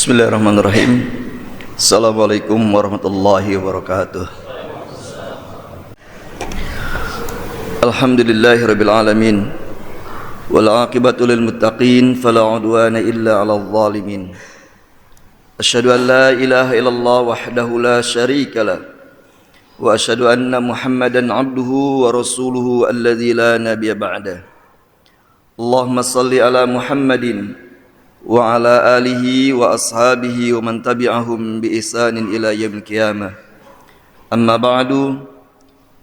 Bismillahirrahmanirrahim. Assalamualaikum warahmatullahi wabarakatuh. Alhamdulillahirabbil alamin. Wal 'aqibatu lil muttaqin fala 'udwana illa 'alal zalimin. Asyhadu an la ilaha illallah wahdahu la syarika lah. Wa asyhadu anna Muhammadan 'abduhu wa rasuluhu alladzi la nabiyya ba'da. Allahumma shalli ala Muhammadin wa ala alihi wa ashabihi wa man tabi'ahum bi ihsanin ila yaumil qiyamah. Amma ba'du,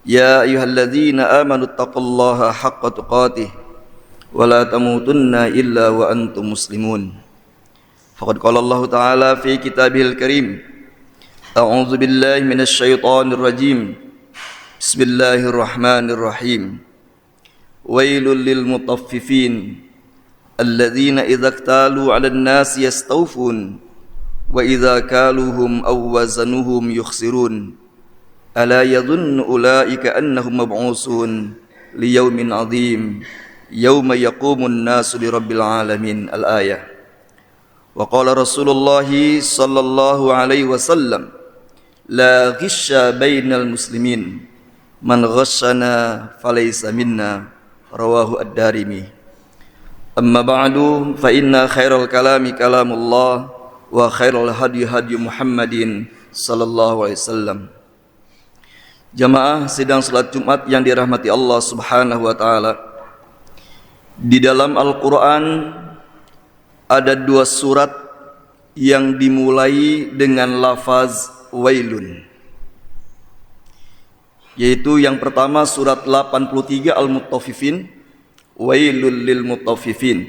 ya ayyuhalladzina amanu taqullaha haqqa tuqatih wa la tamutunna illa wa antum muslimun. Faqad qala Allah ta'ala fi kitabihil karim, a'udzu billahi minasy syaithanir rajim. Bismillahirrahmanirrahim. Wailul lil mutaffifin alladzina idza iktalu 'alan nasi yastawfun wa idza kaluhum aw wazanuhum yukhsirun ala yadhunnu ulaika annahum mab'usun liyaumin 'adzim yauma yaqumun nasu lirabbil alamin. Al-ayah. Wa qala Rasulullah sallallahu alaihi wasallam, la ghisya bainal muslimin, man ghasyana falaysa minna. Rawahu ad-Darimi. Amma ba'du, fa inna khairal kalami kalamullah wa khairal hadyi hadyi Muhammadin sallallahu alaihi wasallam. Jamaah sidang salat Jumat yang dirahmati Allah Subhanahu wa taala. Di dalam Al-Qur'an ada dua surat yang dimulai dengan lafaz wailun. Yaitu yang pertama surat 83 Al-Mutaffifin, wailul lil mutaffifin.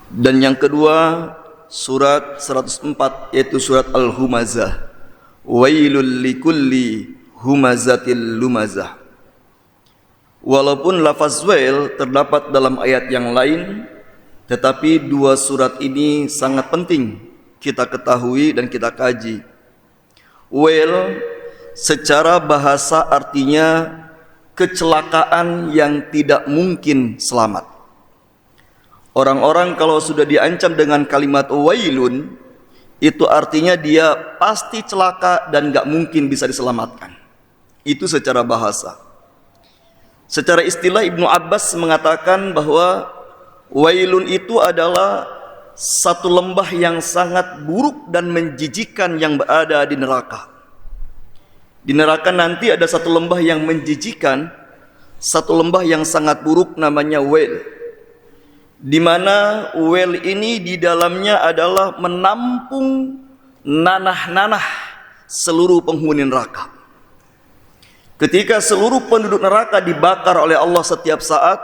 Dan yang kedua surat 104 yaitu surat Al-Humazah, wailul likulli humazatil lumazah. Walaupun lafaz wail terdapat dalam ayat yang lain, tetapi dua surat ini sangat penting kita ketahui dan kita kaji. Wail secara bahasa artinya kecelakaan yang tidak mungkin selamat. Orang-orang kalau sudah diancam dengan kalimat wailun, itu artinya dia pasti celaka dan gak mungkin bisa diselamatkan. Itu secara bahasa. Secara istilah Ibnu Abbas mengatakan bahwa wailun itu adalah satu lembah yang sangat buruk dan menjijikkan yang berada di neraka. Di neraka nanti ada satu lembah yang menjijikkan, satu lembah yang sangat buruk namanya wail. Di mana wail ini di dalamnya adalah menampung nanah-nanah seluruh penghuni neraka. Ketika seluruh penduduk neraka dibakar oleh Allah setiap saat,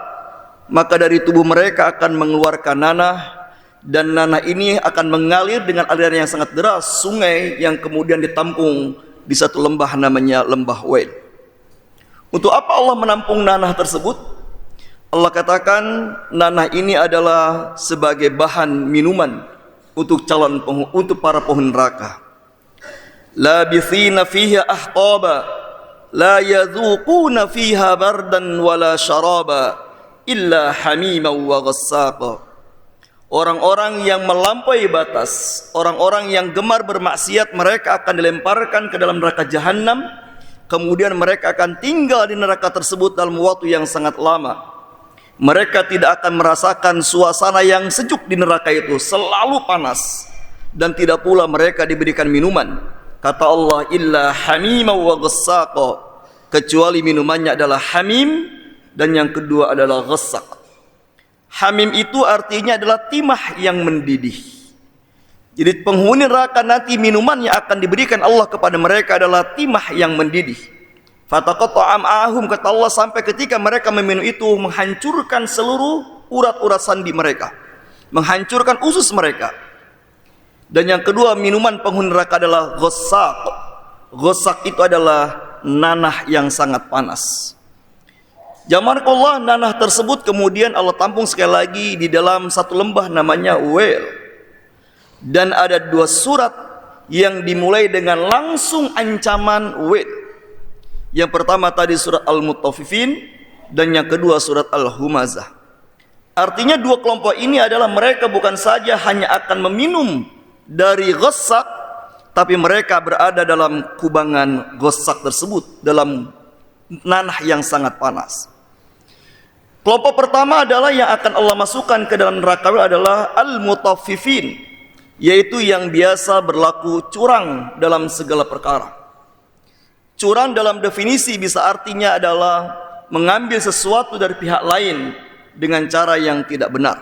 maka dari tubuh mereka akan mengeluarkan nanah, dan nanah ini akan mengalir dengan aliran yang sangat deras, sungai yang kemudian ditampung di satu lembah namanya lembah wail. Untuk apa Allah menampung nanah tersebut? Allah katakan nanah ini adalah sebagai bahan minuman untuk untuk para penghuni neraka. Labithina fiha ahqaba la yadhuquna fiha bardan wala syaraba illa hamiman wa ghassaqa. Orang-orang yang melampaui batas, orang-orang yang gemar bermaksiat, mereka akan dilemparkan ke dalam neraka jahanam. Kemudian mereka akan tinggal di neraka tersebut dalam waktu yang sangat lama. Mereka tidak akan merasakan suasana yang sejuk di neraka itu, selalu panas. Dan tidak pula mereka diberikan minuman. Kata Allah, illa hamima wa ghassaqa, kecuali minumannya adalah hamim, dan yang kedua adalah ghassaq. Hamim itu artinya adalah timah yang mendidih. Jadi penghuni neraka nanti minuman yang akan diberikan Allah kepada mereka adalah timah yang mendidih. Fataqatta'a am'ahum, kata Allah, sampai ketika mereka meminum itu menghancurkan seluruh urat-urat sandi mereka, menghancurkan usus mereka. Dan yang kedua minuman penghuni neraka adalah ghassaq. Ghassaq itu adalah nanah yang sangat panas. Jamarkullah, nanah tersebut kemudian Allah tampung sekali lagi di dalam satu lembah namanya wail. Dan ada dua surat yang dimulai dengan langsung ancaman wail. Yang pertama tadi surat Al-Mutaffifin, dan yang kedua surat Al-Humazah. Artinya dua kelompok ini adalah mereka bukan saja hanya akan meminum dari ghassak, tapi mereka berada dalam kubangan ghassak tersebut, dalam nanah yang sangat panas. Kelompok pertama adalah yang akan Allah masukkan ke dalam neraka adalah al-mutaffifin, yaitu yang biasa berlaku curang dalam segala perkara. Curang dalam definisi bisa artinya adalah mengambil sesuatu dari pihak lain dengan cara yang tidak benar,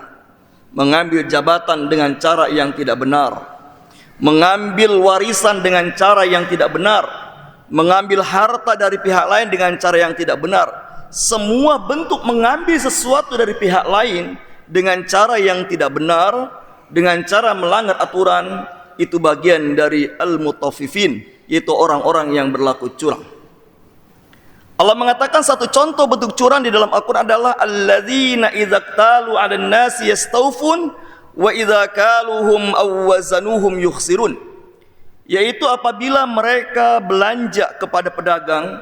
mengambil jabatan dengan cara yang tidak benar, mengambil warisan dengan cara yang tidak benar, mengambil harta dari pihak lain dengan cara yang tidak benar. Semua bentuk mengambil sesuatu dari pihak lain dengan cara yang tidak benar, dengan cara melanggar aturan, itu bagian dari al-mutaffifin, yaitu orang-orang yang berlaku curang. Allah mengatakan satu contoh bentuk curang di dalam Al-Quran adalah alladzina idza qtalu 'alan nasi yastawfun wa idza kaluhum aw wazanuhum yukhsirun, yaitu apabila mereka belanja kepada pedagang,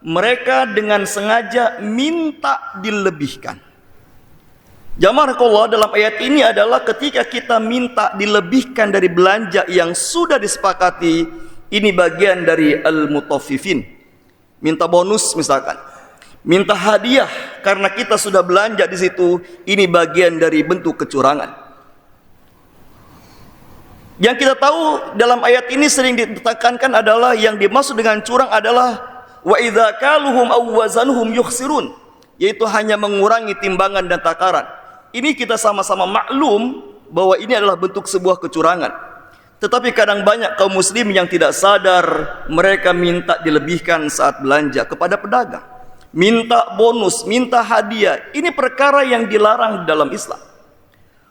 mereka dengan sengaja minta dilebihkan. Jamaah Allah, dalam ayat ini adalah ketika kita minta dilebihkan dari belanja yang sudah disepakati, ini bagian dari al-mutaffifin. Minta bonus misalkan, minta hadiah karena kita sudah belanja di situ, ini bagian dari bentuk kecurangan. Yang kita tahu dalam ayat ini sering ditekankan adalah yang dimaksud dengan curang adalah wa idza kaluhum aw wazanuhum yukhsirun, yaitu hanya mengurangi timbangan dan takaran. Ini kita sama-sama maklum bahwa ini adalah bentuk sebuah kecurangan. Tetapi kadang banyak kaum muslim yang tidak sadar, mereka minta dilebihkan saat belanja kepada pedagang, minta bonus, minta hadiah. Ini perkara yang dilarang dalam Islam.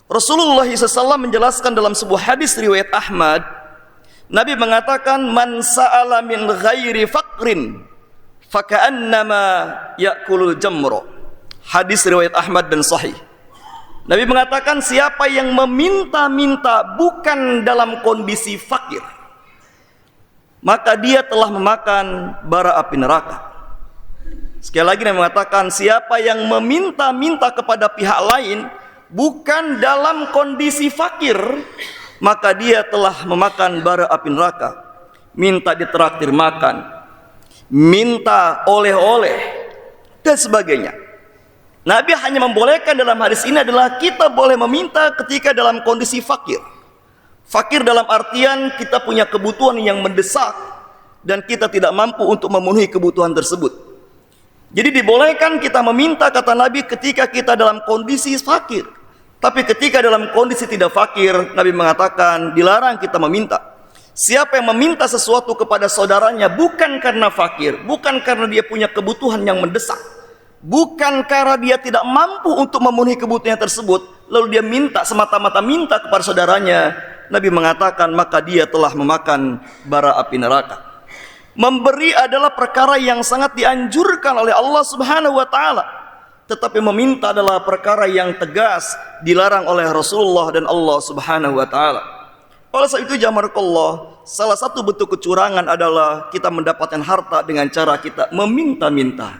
Rasulullah SAW menjelaskan dalam sebuah hadis riwayat Ahmad, Nabi mengatakan, man sa'ala min ghairi faqrin faka'annama ya'kulul jamro. Hadis riwayat Ahmad dan sahih. Nabi mengatakan siapa yang meminta-minta bukan dalam kondisi fakir, maka dia telah memakan bara api neraka. Sekali lagi Nabi mengatakan siapa yang meminta-minta kepada pihak lain bukan dalam kondisi fakir, maka dia telah memakan bara api neraka. Minta ditraktir makan, minta oleh-oleh dan sebagainya. Nabi hanya membolehkan dalam hadis ini adalah kita boleh meminta ketika dalam kondisi fakir. Fakir dalam artian kita punya kebutuhan yang mendesak dan kita tidak mampu untuk memenuhi kebutuhan tersebut. Jadi dibolehkan kita meminta, kata Nabi, ketika kita dalam kondisi fakir. Tapi ketika dalam kondisi tidak fakir, Nabi mengatakan dilarang kita meminta. Siapa yang meminta sesuatu kepada saudaranya bukan karena fakir, bukan karena dia punya kebutuhan yang mendesak, bukan karena dia tidak mampu untuk memenuhi kebutuhan tersebut, lalu dia minta semata-mata minta kepada saudaranya, Nabi mengatakan maka dia telah memakan bara api neraka. Memberi adalah perkara yang sangat dianjurkan oleh Allah Subhanahu wa taala, tetapi meminta adalah perkara yang tegas dilarang oleh Rasulullah dan Allah Subhanahu wa taala. Oleh sebab itu jamaah, salah satu bentuk kecurangan adalah kita mendapatkan harta dengan cara kita meminta-minta.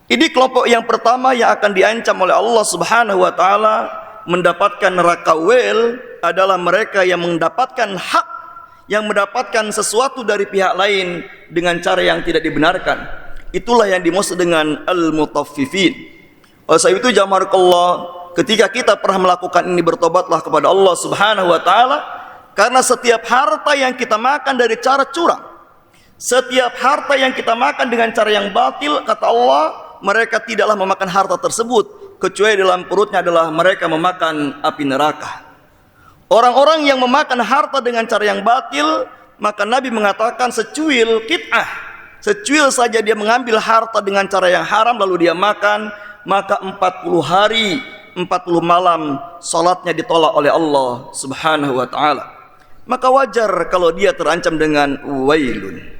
Ini kelompok yang pertama yang akan diancam oleh Allah Subhanahu wa taala mendapatkan neraka wel adalah mereka yang mendapatkan hak, yang mendapatkan sesuatu dari pihak lain dengan cara yang tidak dibenarkan. Itulah yang dimaksud dengan al-mutaffifin. Oleh sebab itu jamaah Allah, ketika kita pernah melakukan ini, bertobatlah kepada Allah Subhanahu wa taala, karena setiap harta yang kita makan dari cara curang, setiap harta yang kita makan dengan cara yang batil, kata Allah, mereka tidaklah memakan harta tersebut kecuali dalam perutnya adalah mereka memakan api neraka. Orang-orang yang memakan harta dengan cara yang batil, maka Nabi mengatakan secuil kit'ah, secuil saja dia mengambil harta dengan cara yang haram lalu dia makan, maka 40 hari 40 malam salatnya ditolak oleh Allah Subhanahu wa taala. Maka wajar kalau dia terancam dengan wailun.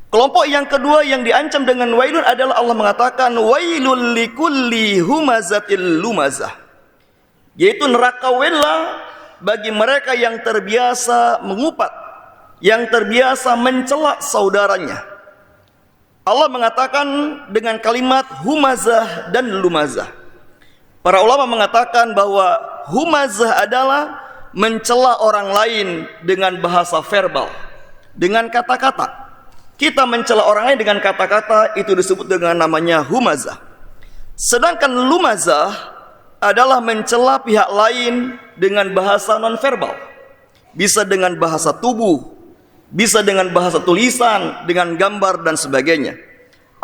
Kelompok yang kedua yang diancam dengan wailun adalah Allah mengatakan wailul likulli humazatil lumazah, yaitu neraka wela bagi mereka yang terbiasa mengupat, yang terbiasa mencela saudaranya. Allah mengatakan dengan kalimat humazah dan lumazah. Para ulama mengatakan bahwa humazah adalah mencela orang lain dengan bahasa verbal, dengan kata-kata. Kita mencela orang lain dengan kata-kata, itu disebut dengan namanya humazah. Sedangkan lumazah adalah mencela pihak lain dengan bahasa non-verbal. Bisa dengan bahasa tubuh, bisa dengan bahasa tulisan, dengan gambar dan sebagainya.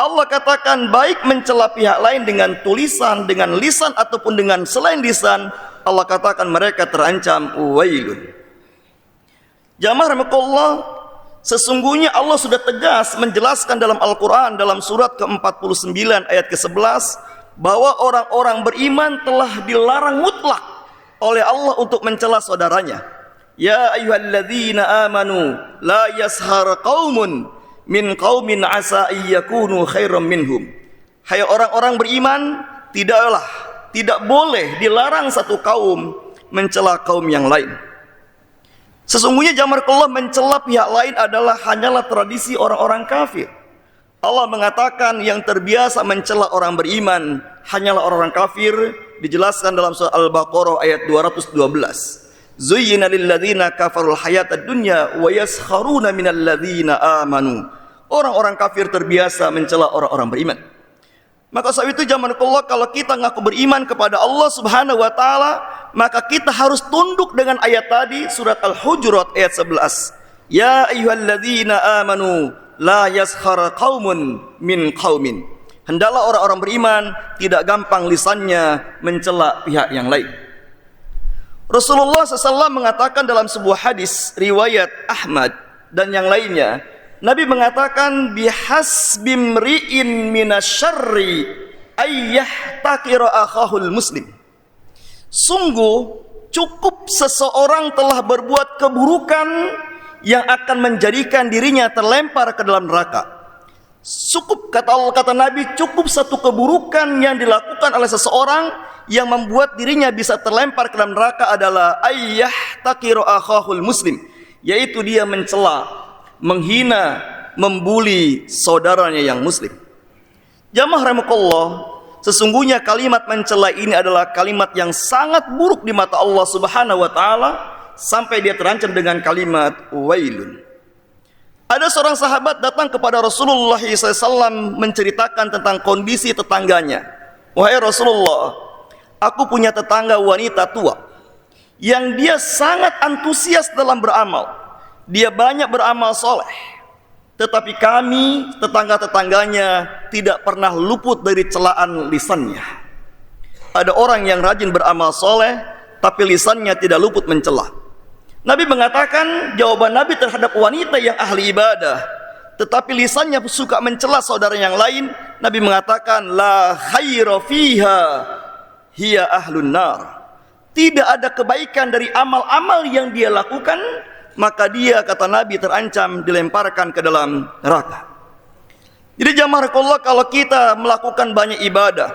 Allah katakan baik mencela pihak lain dengan tulisan, dengan lisan ataupun dengan selain lisan, Allah katakan mereka terancam wailun. Jamaah rahimakumullah, sesungguhnya Allah sudah tegas menjelaskan dalam Al-Quran dalam surat ke-49 ayat ke-11 bahwa orang-orang beriman telah dilarang mutlak oleh Allah untuk mencela saudaranya. Ya ayyuhalladzina amanu la yashar qaumun min qaumin asa ayyakunu khairam minhum. Hai orang-orang beriman, tidak boleh dilarang satu kaum mencela kaum yang lain. Sesungguhnya jamaah mencela pihak lain adalah hanyalah tradisi orang-orang kafir. Allah mengatakan yang terbiasa mencela orang beriman hanyalah orang-orang kafir, dijelaskan dalam surah Al-Baqarah ayat 212. Zuyyina lilladzina kafarul hayatad dunya wa yaskharuna minal ladzina amanu. Orang-orang kafir terbiasa mencela orang-orang beriman. Maka saat itu jamaah kalau kita ngaku beriman kepada Allah Subhanahu wa taala, maka kita harus tunduk dengan ayat tadi surat Al-Hujurat ayat 11. Ya ayyuhalladzina amanu la yaskhar qaumun min qaumin. Hendaklah orang-orang beriman tidak gampang lisannya mencela pihak yang lain. Rasulullah SAW mengatakan dalam sebuah hadis riwayat Ahmad dan yang lainnya, Nabi mengatakan bihasbimri'in minasyarri ayyahtakira akhahul muslim. Sungguh cukup seseorang telah berbuat keburukan yang akan menjadikan dirinya terlempar ke dalam neraka. Cukup, kata Nabi, cukup satu keburukan yang dilakukan oleh seseorang yang membuat dirinya bisa terlempar ke dalam neraka adalah ayyahtakira akhahul muslim, yaitu dia mencela, menghina, membuli saudaranya yang muslim. Jamaah rahimakumullah, sesungguhnya kalimat mencela ini adalah kalimat yang sangat buruk di mata Allah Subhanahu wa taala sampai dia terancam dengan kalimat wailun. Ada seorang sahabat datang kepada Rasulullah SAW menceritakan tentang kondisi tetangganya. Wahai Rasulullah, aku punya tetangga wanita tua yang dia sangat antusias dalam beramal. Dia banyak beramal soleh, tetapi kami tetangga-tetangganya tidak pernah luput dari celaan lisannya. Ada orang yang rajin beramal soleh, tapi lisannya tidak luput mencela. Nabi mengatakan jawaban Nabi terhadap wanita yang ahli ibadah, tetapi lisannya suka mencela saudara yang lain. Nabi mengatakan la khaira fiha hiya ahlun nar. Tidak ada kebaikan dari amal-amal yang dia lakukan, maka dia, kata Nabi, terancam dilemparkan ke dalam neraka. Jadi jamaah Allah, kalau kita melakukan banyak ibadah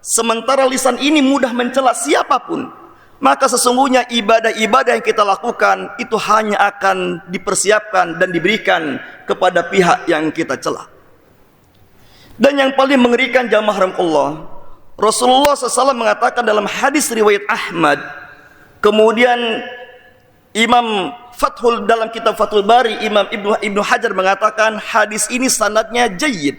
sementara lisan ini mudah mencela siapapun, maka sesungguhnya ibadah-ibadah yang kita lakukan itu hanya akan dipersiapkan dan diberikan kepada pihak yang kita cela. Dan yang paling mengerikan jamaah Allah, Rasulullah SAW mengatakan dalam hadis riwayat Ahmad, kemudian Imam dalam kitab Fathul Bari, Imam Ibnu Hajar mengatakan hadis ini sanadnya jayyid.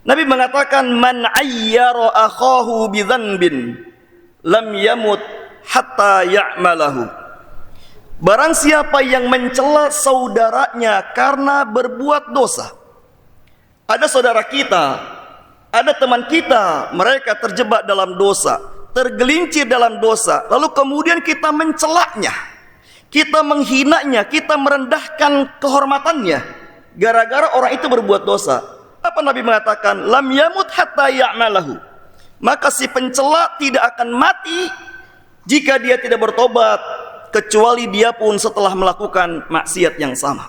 Nabi mengatakan man ayyara akhahu bidzanbin lam yamut hatta ya'malahu. Barang siapa yang mencela saudaranya karena berbuat dosa. Ada saudara kita, ada teman kita, mereka terjebak dalam dosa, tergelincir dalam dosa, lalu kemudian kita mencelaknya, kita menghinanya, kita merendahkan kehormatannya gara-gara orang itu berbuat dosa. Apa Nabi mengatakan? Lam yamut hatta ya'malahu. Maka si pencela tidak akan mati jika dia tidak bertobat, kecuali dia pun setelah melakukan maksiat yang sama.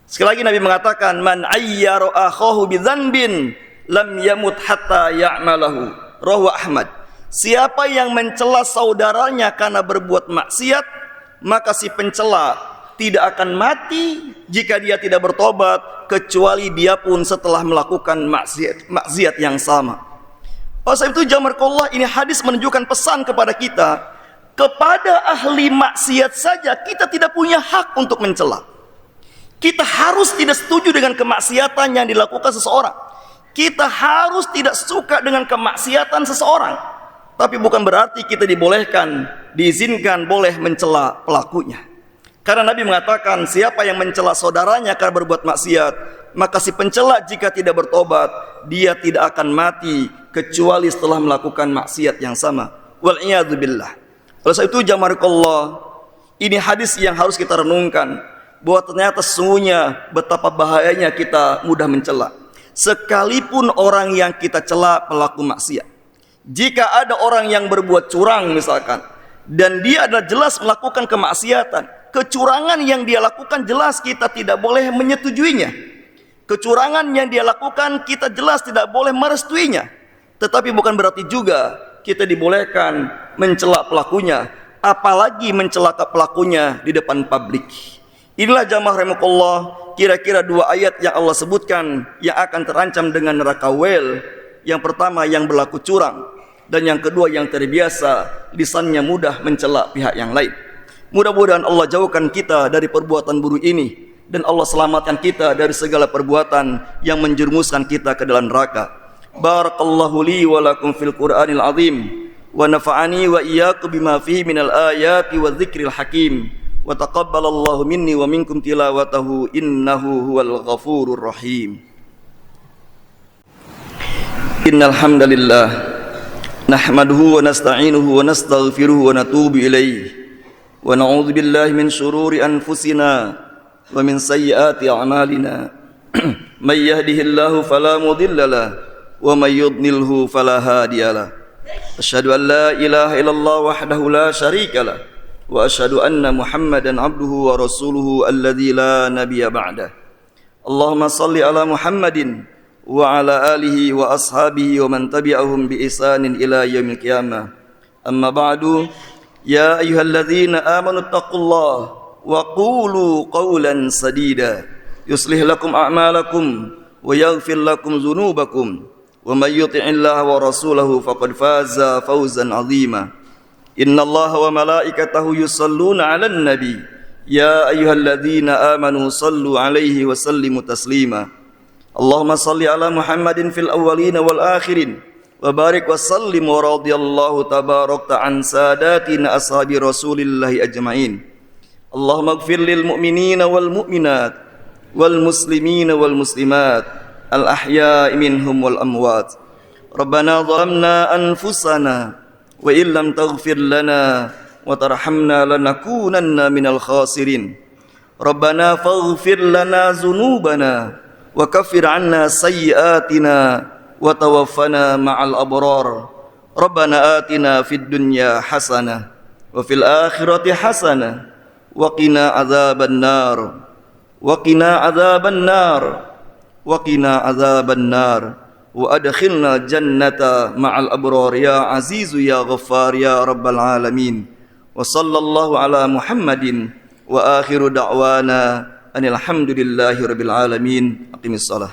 Sekali lagi Nabi mengatakan man ayyara akhahu bidzanbin lam yamut hatta ya'malahu. Rawahu Ahmad. Siapa yang mencela saudaranya karena berbuat maksiat, maka si pencela tidak akan mati jika dia tidak bertobat, kecuali dia pun setelah melakukan maksiat yang sama. Oleh sebab itu jamaah Allah, ini hadis menunjukkan pesan kepada kita, Kepada ahli maksiat saja kita tidak punya hak untuk mencela. Kita harus tidak setuju dengan kemaksiatan yang dilakukan seseorang. Kita harus tidak suka dengan kemaksiatan seseorang. Tapi bukan berarti kita dibolehkan, diizinkan boleh mencela pelakunya. Karena Nabi mengatakan, siapa yang mencela saudaranya karena berbuat maksiat, maka si pencela jika tidak bertobat, dia tidak akan mati kecuali setelah melakukan maksiat yang sama. Wal'iyadzubillah. Oleh sebab itu jamarakallah, ini hadis yang harus kita renungkan, bahwa ternyata sesungguhnya betapa bahayanya kita mudah mencela. Sekalipun orang yang kita cela pelaku maksiat. Jika ada orang yang berbuat curang misalkan, dan dia adalah jelas melakukan kemaksiatan, kecurangan yang dia lakukan jelas kita tidak boleh menyetujuinya. Kecurangan yang dia lakukan kita jelas tidak boleh merestuinya. Tetapi bukan berarti juga kita dibolehkan mencela pelakunya, apalagi mencela pelakunya di depan publik. Inilah jamaah rahimakumullah, kira-kira dua ayat yang Allah sebutkan yang akan terancam dengan neraka wel. Yang pertama yang berlaku curang, dan yang kedua yang terbiasa lisannya mudah mencela pihak yang lain. Mudah-mudahan Allah jauhkan kita dari perbuatan buruk ini, dan Allah selamatkan kita dari segala perbuatan yang menjerumuskan kita ke dalam neraka. Barakallahu li wa lakum fil Qur'anil azim, wa nafa'ani wa iyyakum bima fihi minal ayati wa dzikril hakim, wa taqabbalallahu minni wa minkum tilawatahu innahu huwal ghafurur rahim. Innal hamdalillah nahmaduhu wa nasta'inuhu wa nastaghfiruhu wa natubu ilaihi wa na'udzu billahi min shururi anfusina wa min sayyiati a'malina. May yahdihillahu fala mudilla lahu wa may yudlilhu fala hadiya lahu. Asyhadu an la ilaha illallah wahdahu la syarika lahu wa asyhadu anna Muhammadan abduhu wa rasuluhu alladzi la nabiyya ba'dah. Allahumma shalli ala Muhammadin wa ala alihi wa ashabihi wa man tabi'ahum bi ihsanin ila yaumil qiyamah. Amma ba'du, ya ayyuhalladzina amanu taqullaha wa qulu qawlan sadida yuslih lakum a'malakum wa yaghfir lakum dzunubakum wa may yuti'illaha wa rasulahu faqad faza fawzan 'azima. Innallaha wa malaikatahu yusalluna 'alan nabi ya ayyuhalladzina amanu sallu 'alaihi wa sallimu taslima. Allahumma salli ala Muhammadin fil awwalin wal akhirin wa barik wa sallim wa radiyallahu tabarakta an sadatina ashabi rasulillahi ajma'in. Allahumma ighfir lil mu'minina wal mu'minat wal muslimina wal muslimat al ahya'i minhum wal amwat. Rabbana zalamna anfusana wa illam taghfir lana wa tarhamna lanakunanna minal khasirin. Rabbana faghfir lana dzunubana wa kaffir 'anna sayyi'atina wa tawaffana ma'al abrar. Rabbana atina fid dunya hasanah wa fil akhirati hasanah wa qina adzabannar wa qina adzabannar wa qina adzabannar wa adkhilna jannata ma'al abrar ya azizu ya ghaffar ya rabbal alamin. Wa sallallahu ala Muhammadin wa akhiru da'wana anil hamdulillahi rabbil alamin. Aqimis salah.